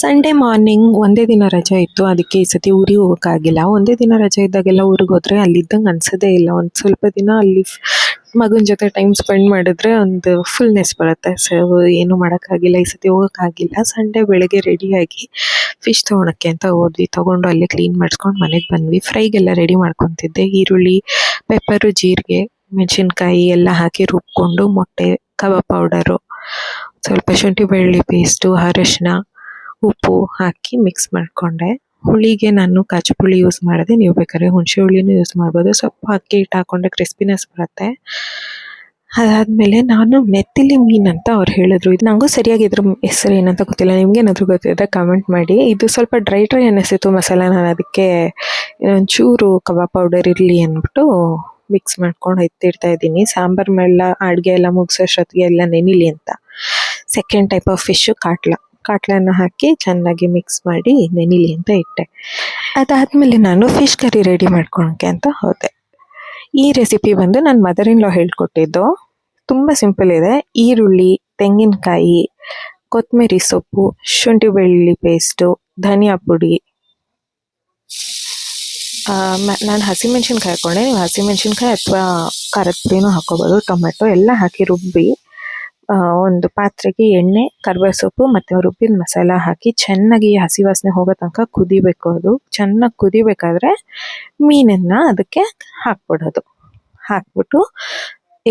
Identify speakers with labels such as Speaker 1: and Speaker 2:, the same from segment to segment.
Speaker 1: Sunday morning ಒಂದೇ ದಿನ ರಜೆ ಇತ್ತು. ಅದಕ್ಕೆ ಈ ಸತಿ ಊರಿಗೆ ಹೋಗೋಕ್ಕಾಗಿಲ್ಲ. ಒಂದೇ ದಿನ ರಜೆ ಇದ್ದಾಗೆಲ್ಲ ಊರಿಗೆ ಹೋದರೆ ಅಲ್ಲಿದ್ದಂಗೆ ಅನ್ಸೋದೇ ಇಲ್ಲ. ಒಂದು ಸ್ವಲ್ಪ ದಿನ ಅಲ್ಲಿ ಮಗನ ಜೊತೆ ಟೈಮ್ ಸ್ಪೆಂಡ್ ಮಾಡಿದ್ರೆ ಒಂದು ಫುಲ್ನೆಸ್ ಬರುತ್ತೆ. ಸೊ ಏನೂ ಮಾಡೋಕ್ಕಾಗಿಲ್ಲ, ಈ ಸತಿ ಹೋಗೋಕ್ಕಾಗಿಲ್ಲ. ಸಂಡೇ ಬೆಳಗ್ಗೆ ರೆಡಿಯಾಗಿ ಫಿಶ್ ತೊಗೊಳಕ್ಕೆ ಅಂತ ಹೋದ್ವಿ. ತೊಗೊಂಡು ಅಲ್ಲೇ ಕ್ಲೀನ್ ಮಾಡಿಸ್ಕೊಂಡು ಮನೆಗೆ ಬಂದ್ವಿ. ಫ್ರೈಗೆಲ್ಲ ರೆಡಿ ಮಾಡ್ಕೊತಿದ್ದೆ. ಈರುಳ್ಳಿ, ಪೆಪ್ಪರು, ಜೀರಿಗೆ, ಮೆಣಸಿನ್ಕಾಯಿ ಎಲ್ಲ ಹಾಕಿ ರುಬ್ಕೊಂಡು, ಮೊಟ್ಟೆ, ಕಬಾಬ್ ಪೌಡರು, ಸ್ವಲ್ಪ ಶುಂಠಿ ಬೆಳ್ಳುಳ್ಳಿ ಪೇಸ್ಟು, ಅರಶಿನ, ಉಪ್ಪು ಹಾಕಿ ಮಿಕ್ಸ್ ಮಾಡಿಕೊಂಡೆ. ಹುಳಿಗೆ ನಾನು ಕಾಚು ಪುಳಿ ಯೂಸ್ ಮಾಡಿದೆ. ನೀವು ಬೇಕಾದ್ರೆ ಹುಣಸೆ ಹುಳಿನೂ ಯೂಸ್ ಮಾಡ್ಬೋದು. ಸ್ವಲ್ಪ ಅಕ್ಕಿ ಹಿಟ್ಟು ಹಾಕ್ಕೊಂಡ್ರೆ ಕ್ರಿಸ್ಪಿನೆಸ್ ಬರುತ್ತೆ. ಅದಾದಮೇಲೆ ನಾನು ನೆತ್ತಿಲಿ ಮೀನು ಅಂತ ಅವ್ರು ಹೇಳಿದ್ರು. ಇದು ನನಗೂ ಸರಿಯಾಗಿ ಇದ್ರ ಹೆಸರು ಏನಂತ ಗೊತ್ತಿಲ್ಲ. ನಿಮ್ಗೆ ಏನಾದರೂ ಗೊತ್ತಿದ್ದರೆ ಕಮೆಂಟ್ ಮಾಡಿ. ಇದು ಸ್ವಲ್ಪ ಡ್ರೈ ಅನ್ನಿಸ್ತಿತ್ತು ಮಸಾಲ. ನಾನು ಅದಕ್ಕೆ ಒಂಚೂರು ಕಬಾಬ್ ಪೌಡರ್ ಇರಲಿ ಅಂದ್ಬಿಟ್ಟು ಮಿಕ್ಸ್ ಮಾಡ್ಕೊಂಡು ಎತ್ತಿಡ್ತಾ ಇದ್ದೀನಿ. ಸಾಂಬಾರು ಮೇಳ ಅಡುಗೆ ಎಲ್ಲ ಮುಗಿಸೋಷ್ಟೊತ್ತಿಗೆ ಎಲ್ಲ ನೆನಿಲಿ ಅಂತ. ಸೆಕೆಂಡ್ ಟೈಪ್ ಆಫ್ ಫಿಶ್ಶು ಕಾಟ್ಲನ್ನು ಹಾಕಿ ಚೆನ್ನಾಗಿ ಮಿಕ್ಸ್ ಮಾಡಿ ನೆನಿಲಿ ಅಂತ ಇಟ್ಟೆ. ಅದಾದಮೇಲೆ ನಾನು ಫಿಶ್ ಕರಿ ರೆಡಿ ಮಾಡ್ಕೊಳಕ್ಕೆ ಅಂತ ಹೋದೆ. ಈ ರೆಸಿಪಿ ಬಂದು ನನ್ನ ಮದರ್ ಇನ್ ಲಾ ಹೇಳ್ಕೊಟ್ಟಿದ್ದು. ತುಂಬ ಸಿಂಪಲ್ ಇದೆ. ಈರುಳ್ಳಿ, ತೆಂಗಿನಕಾಯಿ, ಕೊತ್ತಂಬರಿ ಸೊಪ್ಪು, ಶುಂಠಿ ಬೆಳ್ಳುಳ್ಳಿ ಪೇಸ್ಟು, ಧನಿಯಾ ಪುಡಿ, ನಾನು ಹಸಿಮೆಣ್ಸಿನ್ಕಾಯಿ ಹಾಕ್ಕೊಂಡೆ. ನೀವು ಹಸಿಮೆಣ್ಸಿನ್ಕಾಯಿ ಅಥವಾ ಖಾರದ ಪುಡಿನೂ ಹಾಕ್ಕೋಬೋದು. ಟೊಮೆಟೊ ಎಲ್ಲ ಹಾಕಿ ರುಬ್ಬಿ ಒಂದು ಪಾತ್ರೆಗೆ ಎಣ್ಣೆ, ಕರಿಬೇವು ಸೊಪ್ಪು ಮತ್ತು ರುಬ್ಬಿದ ಮಸಾಲ ಹಾಕಿ ಚೆನ್ನಾಗಿ ಹಸಿ ವಾಸನೆ ಹೋಗೋ ತನಕ ಕುದಿಬೇಕು. ಅದು ಚೆನ್ನಾಗಿ ಕುದಿಬೇಕಾದ್ರೆ ಮೀನನ್ನು ಅದಕ್ಕೆ ಹಾಕ್ಬಿಡೋದು. ಹಾಕ್ಬಿಟ್ಟು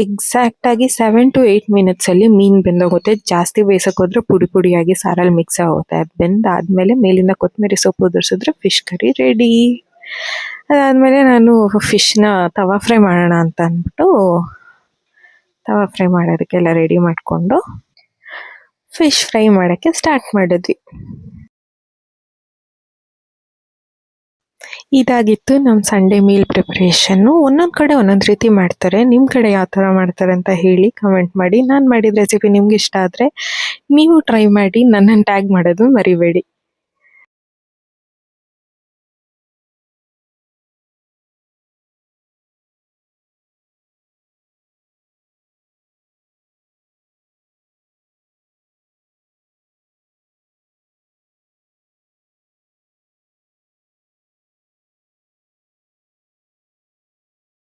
Speaker 1: ಎಕ್ಸಾಕ್ಟಾಗಿ 7 to 8 ಮಿನಿಟ್ಸಲ್ಲಿ ಮೀನು ಬೆಂದೋಗುತ್ತೆ. ಜಾಸ್ತಿ ಬೇಯಿಸೋಕೆ ಹೋದರೆ ಪುಡಿ ಪುಡಿಯಾಗಿ ಸಾರಲ್ಲಿ ಮಿಕ್ಸ್ ಆಗುತ್ತೆ. ಅದು ಬೆಂದಾದಮೇಲೆ ಮೇಲಿಂದ ಕೊತ್ತಂಬರಿ ಸೊಪ್ಪು ಉದುರಿಸಿದ್ರೆ ಫಿಶ್ ಕರಿ ರೆಡಿ. ಅದಾದಮೇಲೆ ನಾನು ಫಿಶ್ನ ತವಾ ಫ್ರೈ ಮಾಡೋಣ ಅಂತ ಅಂದ್ಬಿಟ್ಟು ತವಾ ಫ್ರೈ ಮಾಡೋದಕ್ಕೆಲ್ಲ ರೆಡಿ ಮಾಡಿಕೊಂಡು ಫಿಶ್ ಫ್ರೈ ಮಾಡೋಕ್ಕೆ ಸ್ಟಾರ್ಟ್ ಮಾಡಿದ್ವಿ. ಇದಾಗಿತ್ತು ನಮ್ಮ ಸಂಡೇ ಮೀಲ್ ಪ್ರಿಪ್ರೇಷನ್ನು. ಒಂದೊಂದು ಕಡೆ ಒಂದೊಂದು ರೀತಿ ಮಾಡ್ತಾರೆ. ನಿಮ್ಮ ಕಡೆ ಯಾವ ಥರ ಮಾಡ್ತಾರೆ ಅಂತ ಹೇಳಿ ಕಮೆಂಟ್ ಮಾಡಿ. ನಾನು ಮಾಡಿದ ರೆಸಿಪಿ ನಿಮ್ಗೆ ಇಷ್ಟ ಆದರೆ ನೀವು ಟ್ರೈ ಮಾಡಿ, ನನ್ನನ್ನು ಟ್ಯಾಗ್ ಮಾಡೋದು ಮರಿಬೇಡಿ.